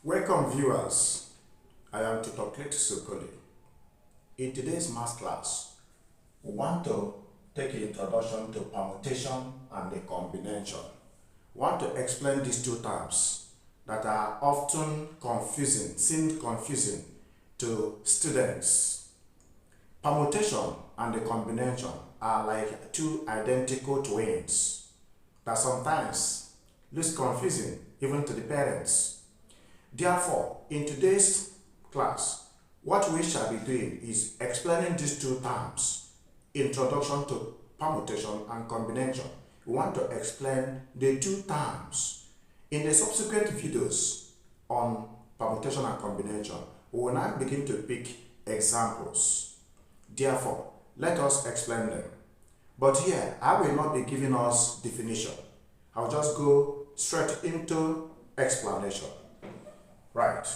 Welcome viewers, I am Tutor Sokoli. In today's math class, we want to take an introduction to permutation and the combination. We want to explain these two terms that are often seem confusing to students. Permutation and the combination are like two identical twins that sometimes looks confusing even to the parents. Therefore, in today's class, what we shall be doing is explaining these two terms, introduction to permutation and combination. We want to explain the two terms. In the subsequent videos on permutation and combination, we will now begin to pick examples. Therefore, let us explain them. But here, I will not be giving us definition. I'll just go straight into explanation. Right.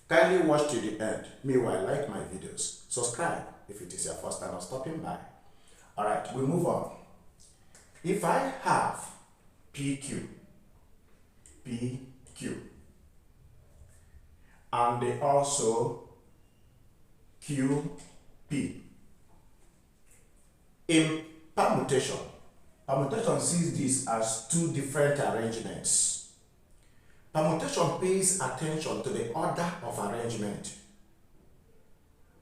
Kindly watch till the end. Meanwhile, like my videos. Subscribe if it is your first time of stopping by. Alright, we move on. If I have PQ, and also QP. In permutation sees this as two different arrangements. Permutation pays attention to the order of arrangement,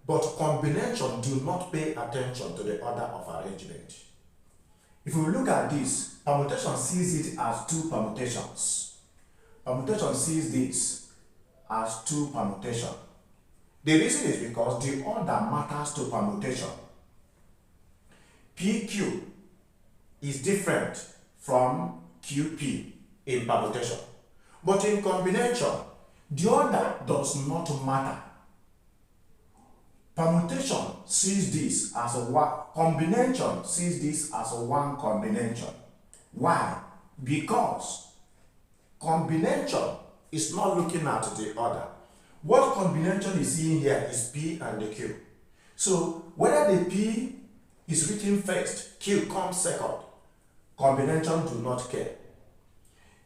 but combination do not pay attention to the order of arrangement. If we look at this, permutation sees it as two permutations. Permutation sees this as two permutations. The reason is because the order matters to permutation. PQ is different from QP in permutation. But in combination, the order does not matter. Permutation sees this as one, combination sees this as one combination. Why? Because combination is not looking at the order. What combination is seeing here is P and the Q. So whether the P is written first, Q comes second, combination do not care.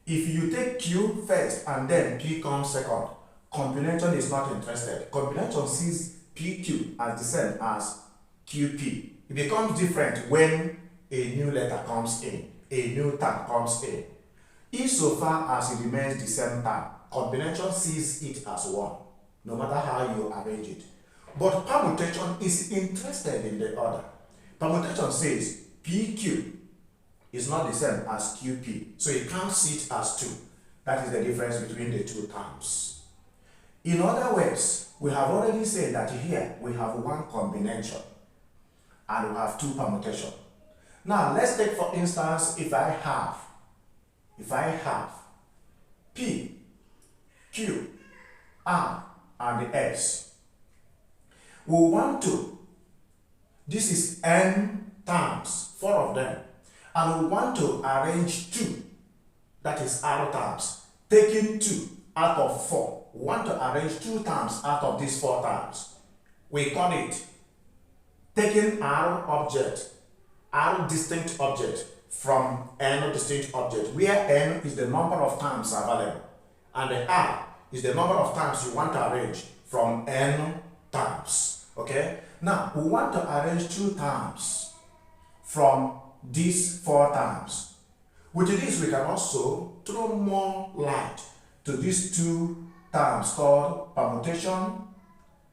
If you take Q first and then P comes second, combination is not interested. Combination sees PQ as the same as QP. It becomes different when a new letter comes in, a new term comes in. Insofar as it remains the same term, combination sees it as one, no matter how you arrange it. But permutation is interested in the order. Permutation says PQ is not the same as QP, so it counts it as two. That is the difference between the two terms. In other words, we have already said that here we have one combination and we have two permutations. Now let's take for instance if I have P, Q, R, and the S. We want to, this is N terms, 4 of them. And we want to arrange 2, that is R terms, taking 2 out of 4. We want to arrange 2 terms out of these 4 terms. We call it taking R distinct object from N distinct object, where N is the number of terms available, and the R is the number of terms you want to arrange from N terms. Okay? Now, we want to arrange 2 terms from these 4 terms. With this, we can also throw more light to these 2 terms called permutation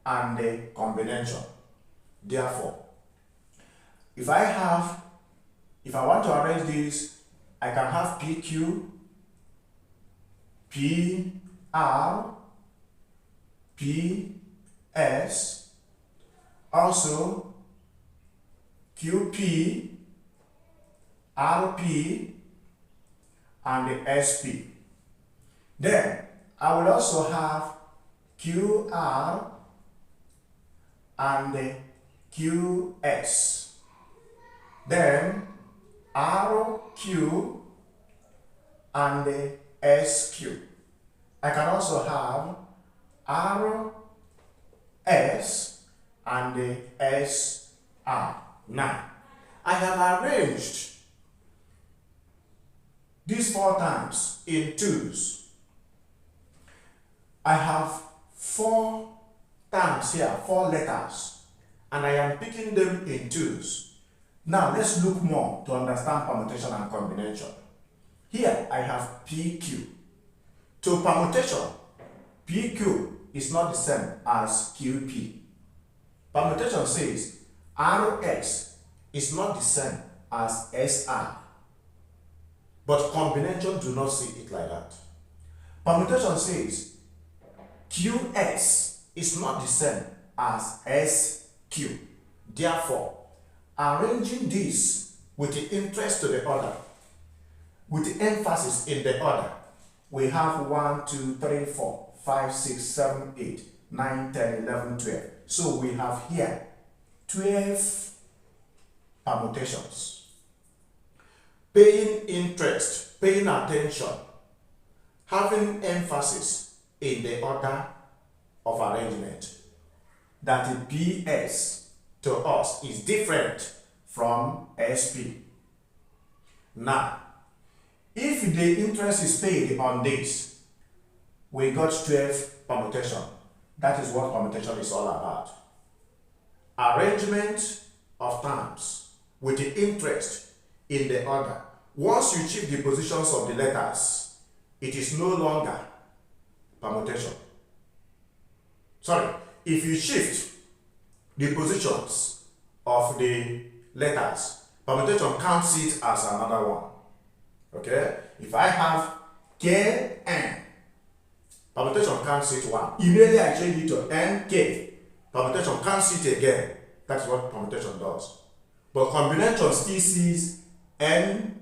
and the combination. Therefore, if I want to arrange this, I can have PQ, PR, PS, also QP, RP, and the SP. Then I will also have QR and the QS. Then RQ and the SQ. I can also have RS and the SR. Now, I have arranged these 4 terms in twos. I have 4 terms here, 4 letters, and I am picking them in twos. Now let's look more to understand permutation and combination. Here I have PQ. To permutation, PQ is not the same as QP. Permutation says RX is not the same as SR. But combination do not see it like that. Permutation says QX is not the same as SQ. Therefore, arranging this with the interest to the order, with the emphasis in the order, we have 1, 2, 3, 4, 5, 6, 7, 8, 9, 10, 11, 12. So we have here 12 permutations. Paying interest, paying attention, having emphasis in the order of arrangement, that the PS to us is different from SP. Now, if the interest is paid on this, we got 12 permutation. That is what permutation is all about. Arrangement of terms with the interest in the order. Once you shift the positions of the letters, it is no longer permutation. Sorry, if you shift the positions of the letters, permutation counts it as another one. Okay? If I have KN, permutation counts it 1. Immediately I change it to NK, permutation counts it again. That's what permutation does. But combination still sees NKN,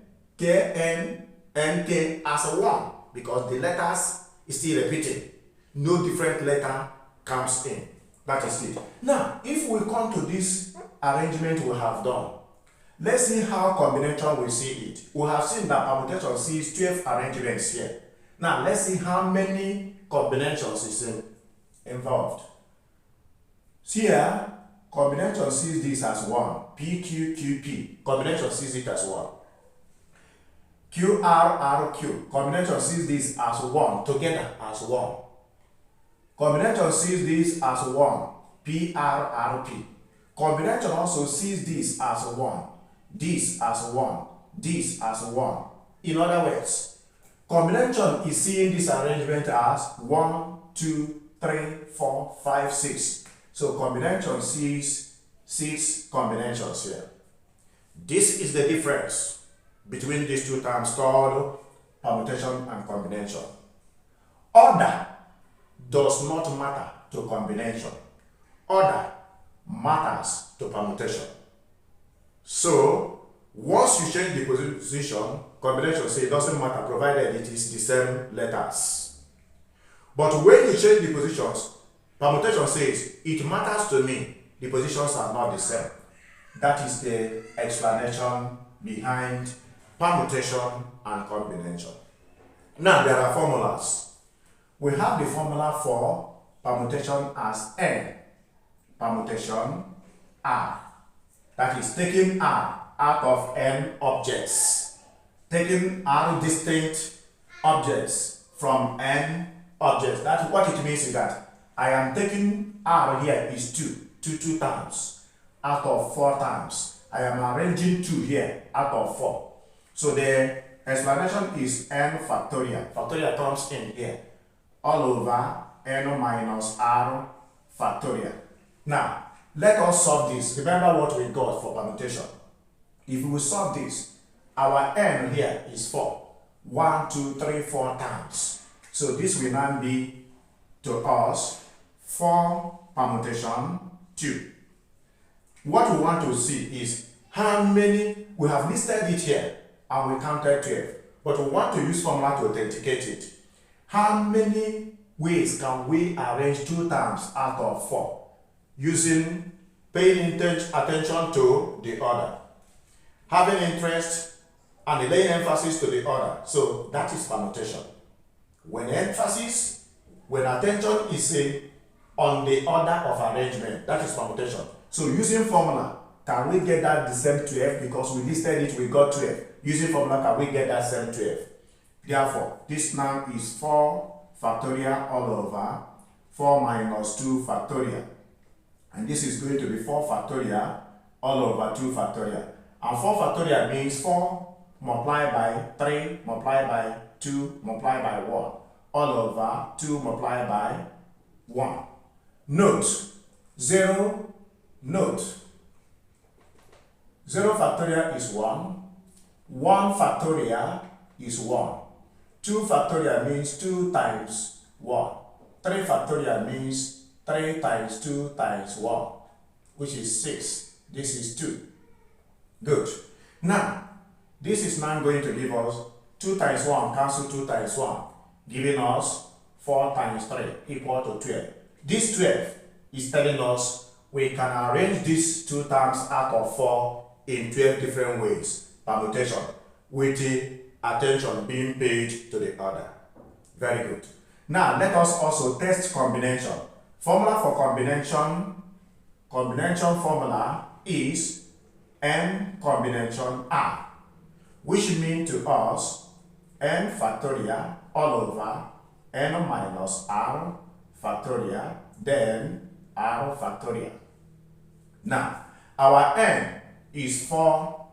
NK as a 1 because the letters is still repeating. No different letter comes in. That is it. Now, if we come to this arrangement we have done, let's see how combination will see it. We have seen that permutation sees 12 arrangements here. Now, let's see how many combinations is involved. Here, combination sees this as 1. PQQP. Combination sees it as 1. QRRQ. Combination sees this as 1. Together as 1. Combination sees this as 1. PRRP. Combination also sees this as 1. This as 1. This as 1. In other words, combination is seeing this arrangement as 1, 2, 3, 4, 5, 6. So combination sees 6 combinations here. This is the difference between these two terms called permutation and combination. Order does not matter to combination. Order matters to permutation. So once you change the position, combination say it doesn't matter provided it is the same letters. But when you change the positions, permutation says it matters to me, the positions are not the same. That is the explanation behind permutation and combination. Now there are formulas. We have the formula for permutation as N, permutation R. That is taking R out of N objects. Taking R distinct objects from N objects. That's what it means is that I am taking R here is 2 times out of 4 times. I am arranging 2 here out of 4. So the explanation is N factorial. Factorial comes in here. All over N minus R factorial. Now, let us solve this. Remember what we got for permutation. If we solve this, our N here is 4. 1, 2, 3, 4 times. So this will now be to us 4 permutation 2. What we want to see is how many, we have listed it here and we counted 12. But we want to use formula to authenticate it. How many ways can we arrange 2 terms out of 4 using paying attention to the order, having interest and laying emphasis to the order? So that is permutation. When emphasis, when attention is on the order of arrangement, that is permutation. So using formula, can we get that the same 12? Because we listed it, we got 12. Using formula, can we get that same 12? Therefore, this now is 4, factorial all over 4 minus 2 factorial. And this is going to be 4 factorial all over 2 factorial. And 4 factorial means 4 multiplied by 3 multiplied by 2 multiplied by 1 all over 2 multiplied by 1. Note 0, note 0 factorial is 1, 1 factorial is 1, 2 factorial means 2 times 1, 3 factorial means 3 times 2 times 1, which is 6. This is 2. Good. Now, this is now going to give us 2 times 1 cancel 2 times 1, giving us 4 times 3 equal to 12. This 12 is telling us we can arrange these 2 terms out of 4 in 12 different ways, permutation, with the attention being paid to the other. Very good. Now, let us also test combination. Formula for combination formula is n combination r, which means to us n factorial all over n minus r factorial, then r factorial. Now, our n is 4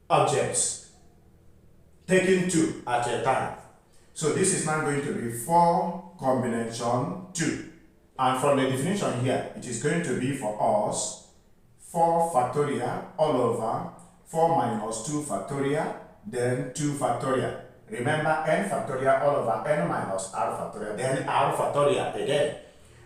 objects, taking 2 at a time. So this is now going to be 4 combination 2. And from the definition here, it is going to be for us 4 factorial all over 4 minus 2 factorial, then 2 factorial. Remember, n factorial all over n minus r factorial, then r factorial again.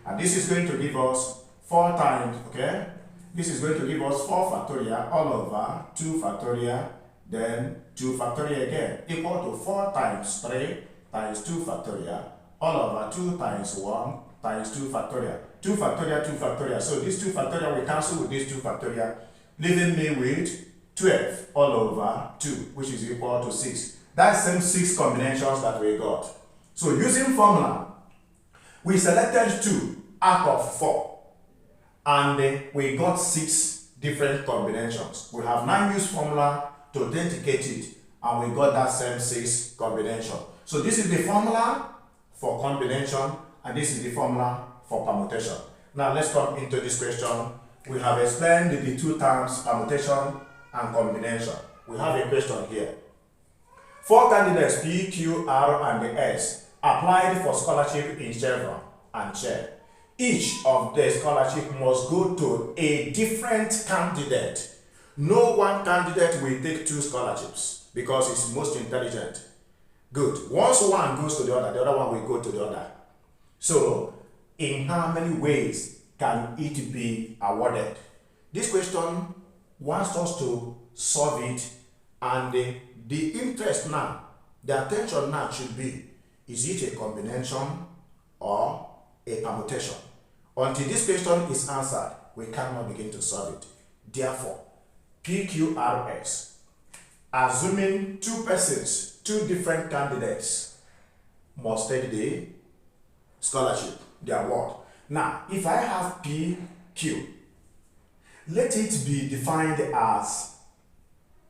And this is going to give us 4 times, okay? This is going to give us 4 factorial all over 2 factorial, then 2 factorial again, equal to 4 times 3 times 2 factorial all over 2 times 1 times 2 factorial. 2 factorial, 2 factorial. So this 2 factorial will cancel with this 2 factorial, leaving me with 12 all over 2, which is equal to 6. That's same 6 combinations that we got. So using formula, we selected 2 out of 4, and we got 6 different combinations. We have now used formula to authenticate it, and we got that same 6 combination. So this is the formula for combination, and this is the formula for permutation. Now let's come into this question. We have explained the 2 terms, permutation and combination. We have a question here. 4 candidates P, Q, R, and S applied for scholarship in Chevron and Shell. Each of the scholarship must go to a different candidate. No one candidate will take 2 scholarships because it's most intelligent. Good. Once one goes to the other one will go to the other. So, in how many ways can it be awarded? This question wants us to solve it, and the interest now, the attention now should be, is it a combination or a permutation? Until this question is answered, we cannot begin to solve it. Therefore, PQRS, assuming 2 persons, 2 different candidates must take the scholarship, the award. Now, if I have PQ, let it be defined as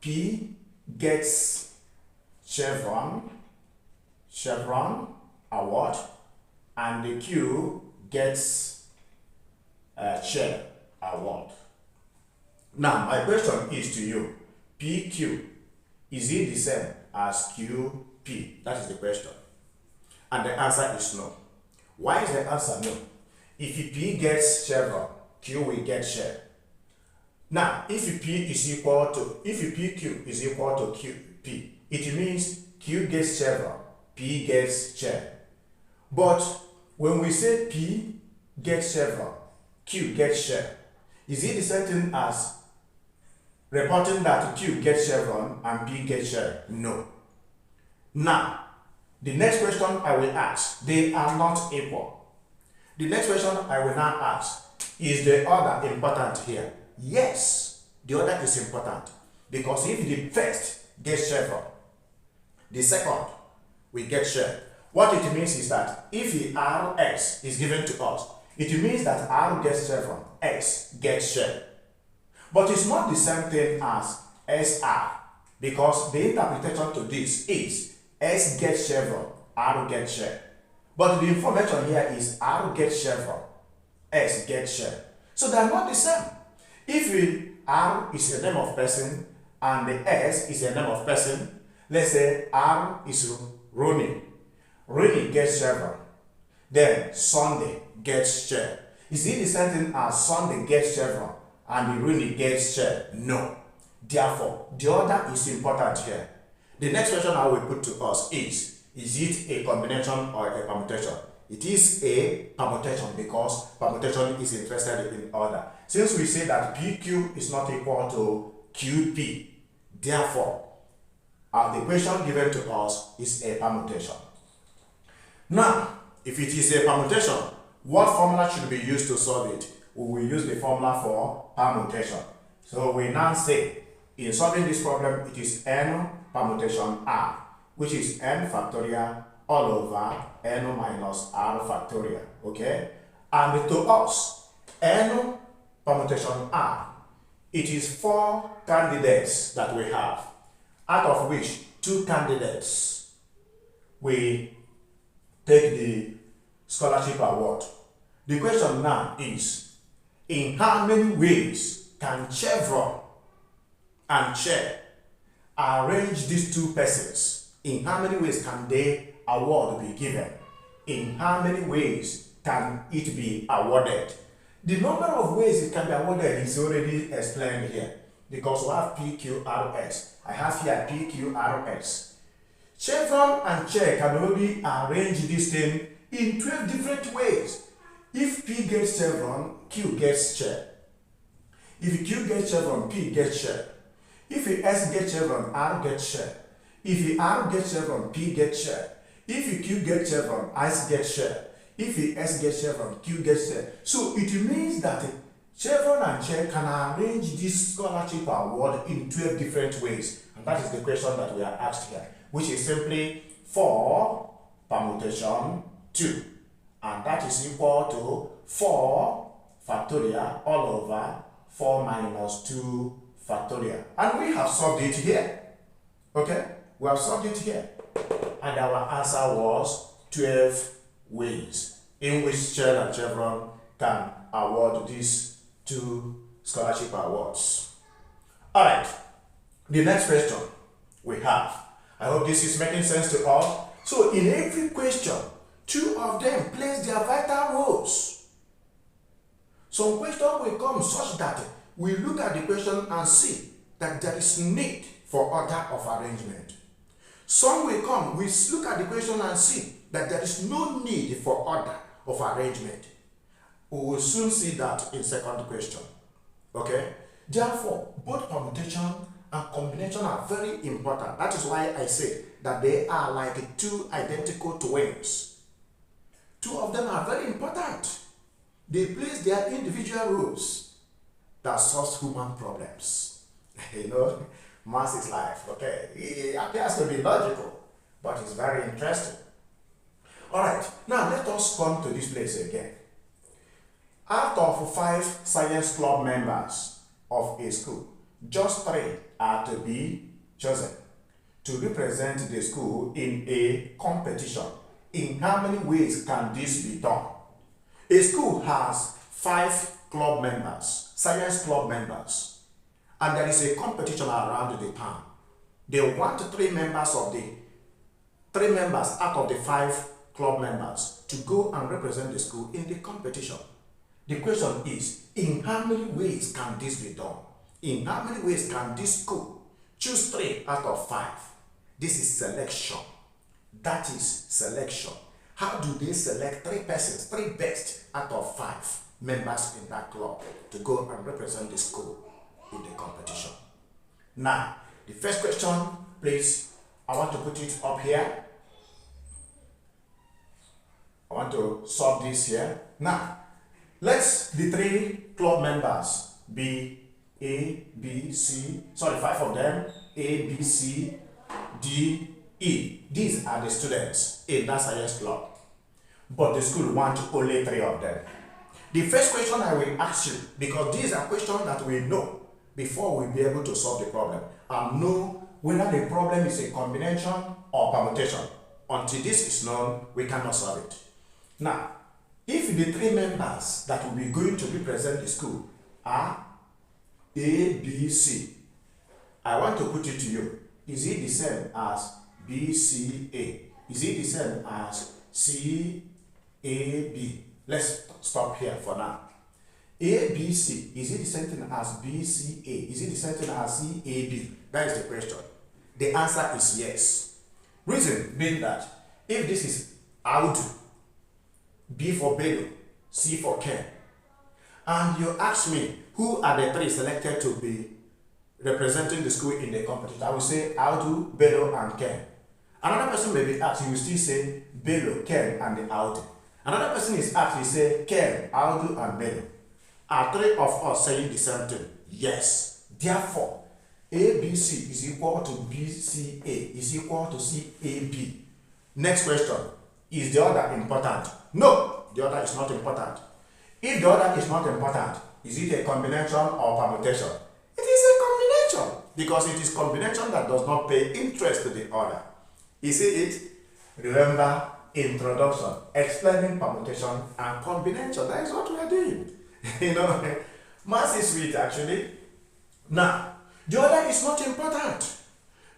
P gets Chevron award, and the Q gets Shell award. Now, my question is to you, PQ, is it the same as QP? That is the question. And the answer is no. Why is the answer no? If P gets Chevron, Q will get Shell. Now, if PQ is equal to QP, it means Q gets Chevron, P gets Shell. But when we say P gets Chevron, Q gets Shell, is it the same thing as reporting that Q gets Chevron and P gets Shell? No. Now, the next question I will ask, they are not equal. The next question I will now ask, is the order important here? Yes, the order is important, because if the first gets Chevron, the second will get Shell. What it means is that if the RS is given to us, it means that R gets Chevron, S gets Shell. But it's not the same thing as SR, because the interpretation to this is S gets Chevron, R gets Shell. But the information here is R gets chevron, S gets share. So they are not the same. If R is a name of person and the S is a name of person, let's say R is Ronnie. Ronnie gets chevron. Then Sunday gets share. Is it the same thing as Sunday gets chevron and the Ronnie gets share? No. Therefore, the order is important here. The next question I will put to us is it a combination or a permutation? It is a permutation because permutation is interested in order. Since we say that PQ is not equal to QP, therefore, the question given to us is a permutation. Now, if it is a permutation, what formula should be used to solve it? We will use the formula for permutation. So we now say, in solving this problem, it is n permutation r, which is n factorial all over n minus r factorial, okay? And to us, n permutation r, it is 4 candidates that we have, out of which 2 candidates we take the scholarship award. The question now is, in how many ways can Chevron and Chair arrange these 2 persons? In how many ways can the award be given? In how many ways can it be awarded? The number of ways it can be awarded is already explained here because we have PQRS. I have here PQRS. Chevron and Chair can only arrange this thing in 12 different ways. If P gets chevron, Q gets Chair. If Q gets chevron, P gets Chair. If S gets chevron, R gets Chair. If R gets chevron, P gets Chair. If Q gets chevron, S gets Chair. If S gets chevron, Q gets Chair. So it means that Chevron and Chair can arrange this scholarship award in 12 different ways. And that is the question that we are asked here, which is simply 4 permutation 2. And that is equal to 4 factorial all over 4 minus 2 factorial. And we have solved it here. Okay? We have solved it here. And our answer was 12 ways in which Chair and Chevron can award these 2 scholarship awards. Alright, the next question we have. I hope this is making sense to all. So in every question, 2 of them plays their vital roles. Some question will come such that we look at the question and see that there is need for order of arrangement. Some will come, we look at the question and see that there is no need for order of arrangement. We will soon see that in second question. Okay? Therefore, both permutation and combination are very important. That is why I say that they are like 2 identical twins. 2 of them are very important. They play their individual roles that solves human problems. You know, math is life, okay? It appears to be logical, but it's very interesting. Alright, now let us come to this place again. Out of 5 science club members of a school, just 3 are to be chosen to represent the school in a competition. In how many ways can this be done? A school has 5 club members, science club members, and there is a competition around the town. They want 3 members out of the 5 club members to go and represent the school in the competition. The question is, in how many ways can this be done? In how many ways can this school choose 3 out of 5? This is selection. That is selection. How do they select 3 persons, 3 best out of 5 members in that club to go and represent the school in the competition? Now, the first question, please, I want to put it up here. I want to solve this here. Now, let the 3 club members be 5 of them, A, B, C, D, E. These are the students in that science club. But the school wants only 3 of them. The first question I will ask you, because these are questions that we know before we'll be able to solve the problem, and know whether the problem is a combination or permutation. Until this is known, we cannot solve it. Now, if the three members that will be going to represent the school are A, B, C, I want to put it to you. Is it the same as B, C, A? Is it the same as C, A, B? Let's stop here for now. A, B, C, is it the same thing as B, C, A? Is it the same thing as C, A, B? That is the question. The answer is yes. Reason being that if this is Audu, B for Bello, C for Ken, and you ask me who are the three selected to be representing the school in the competition, I will say Audu, Bello, and Ken. Another person may be asked, you will still say Bello, Ken, and the Audu. Another person is asked, you say Ken, Audu, and Bello. Are three of us saying the same thing? Yes. Therefore, ABC is equal to BCA is equal to CAB. Next question. Is the order important? No, the order is not important. If the order is not important, is it a combination or permutation? It is a combination because it is combination that does not pay interest to the order. You see it? Remember, introduction, explaining permutation and combination. That is what we are doing. Math is sweet actually. Now, the order is not important.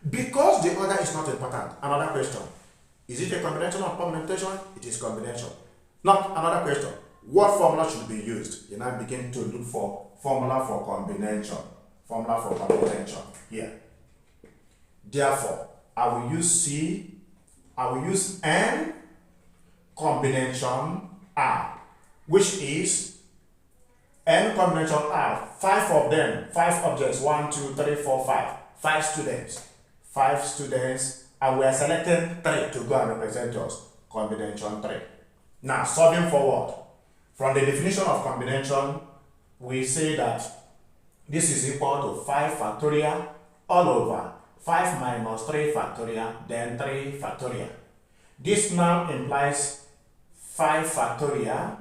Because the order is not important, another question. Is it a combination or permutation? It is combination. Not another question. What formula should be used? You now begin to look for formula for combination. Formula for combination here. Therefore, I will use C, I will use N combination R, which is N combination R, 5 of them, 5 objects, 1, 2, 3, 4, 5, 5 students, 5 students, and we are selecting 3 to go and represent us, combination 3. Now, solving forward, from the definition of combination, we say that this is equal to 5 factorial all over 5 minus 3 factorial, then 3 factorial. This now implies 5 factorial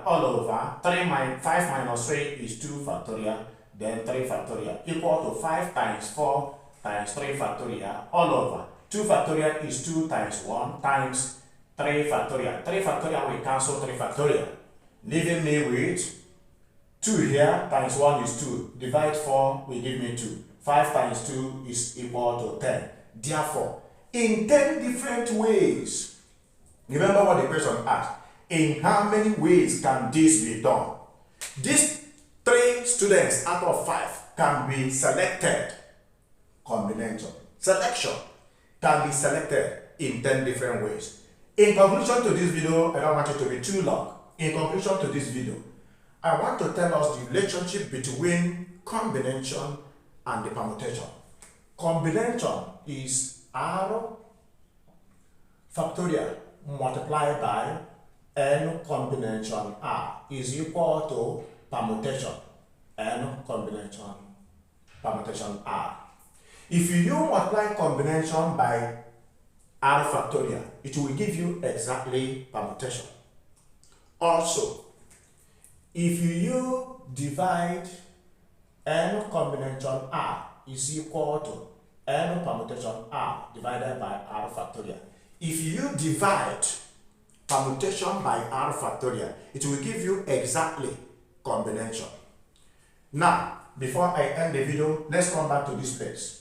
all over 5 minus 3 is 2 factorial, then 3 factorial, equal to 5 times 4 times 3 factorial all over 2 factorial is 2 times 1 times 3 factorial. 3 factorial will cancel 3 factorial, leaving me with 2 here times 1 is 2. Divide 4 will give me 2. 5 times 2 is equal to 10. Therefore, in 10 different ways, remember what the question asked, in how many ways can this be done? These 3 students out of 5 can be selected. Combination. Selection can be selected in 10 different ways. In conclusion to this video, I don't want it to be too long. In conclusion to this video, I want to tell us the relationship between combination and the permutation. Combination is R factorial multiplied by N combination R is equal to permutation N combination permutation R. If you multiply combination by R factorial, it will give you exactly permutation. Also, if you divide N combination R is equal to N permutation R divided by R factorial. If you divide permutation by R factorial, it will give you exactly combination. Now, before I end the video, let's come back to this place.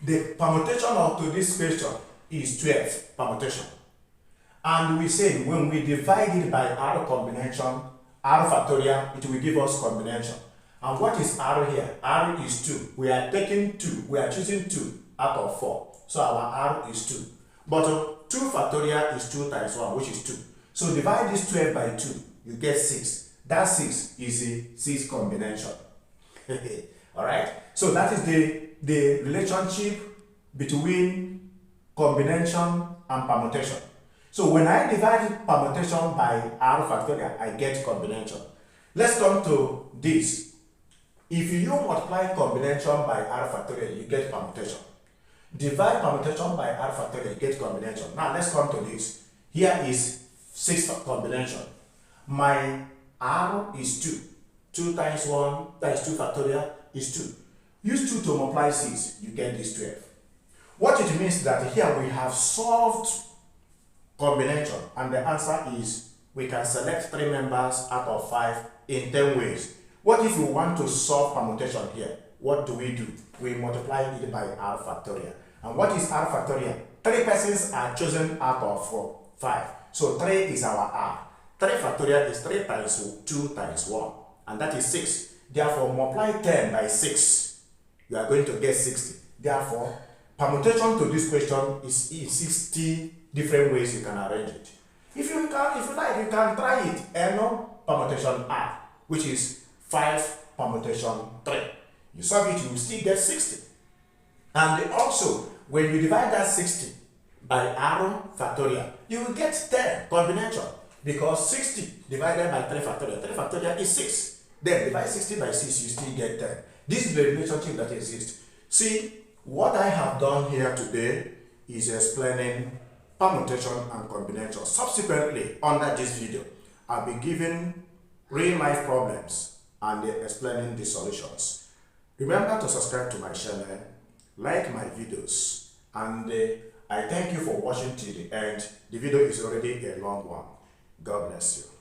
The permutation to this question is 12 permutation. And we say when we divide it by R combination, R factorial, it will give us combination. And what is R here? R is 2. We are taking 2. We are choosing 2 out of 4. So our R is 2. But 2 factorial is 2 times 1, which is 2. So divide this 12 by 2, you get 6. That 6 is a 6 combination. Alright? So that is the relationship between combination and permutation. So when I divide permutation by R factorial, I get combination. Let's come to this. If you multiply combination by R factorial, you get permutation. Divide permutation by R factorial, you get combination. Now let's come to this. Here is 6 combination. My R is 2. 2 times 1 times 2 factorial is 2. Use 2 to multiply 6, you get this 12. What it means that here we have solved combination, and the answer is we can select 3 members out of 5 in 10 ways. What if you want to solve permutation here? What do? We multiply it by r factorial. And what is r factorial? 3 persons are chosen out of 5. So 3 is our r. 3 factorial is 3 times 2 times 1. And that is 6. Therefore, multiply 10 by 6. You are going to get 60. Therefore, permutation to this question is in 60 different ways you can arrange it. If you like, you can try it. N permutation r, which is 5 permutation 3. You solve it, you will still get 60. And also, when you divide that 60 by r factorial, you will get 10 combination, because 60 divided by 3 factorial, 3 factorial is 6. Then divide 60 by 6, you still get 10. This is the relationship that exists. See, what I have done here today is explaining permutation and combination. Subsequently, under this video, I'll be giving real-life problems and explaining the solutions. Remember to subscribe to my channel, like my videos, and I thank you for watching till the end. The video is already a long one. God bless you.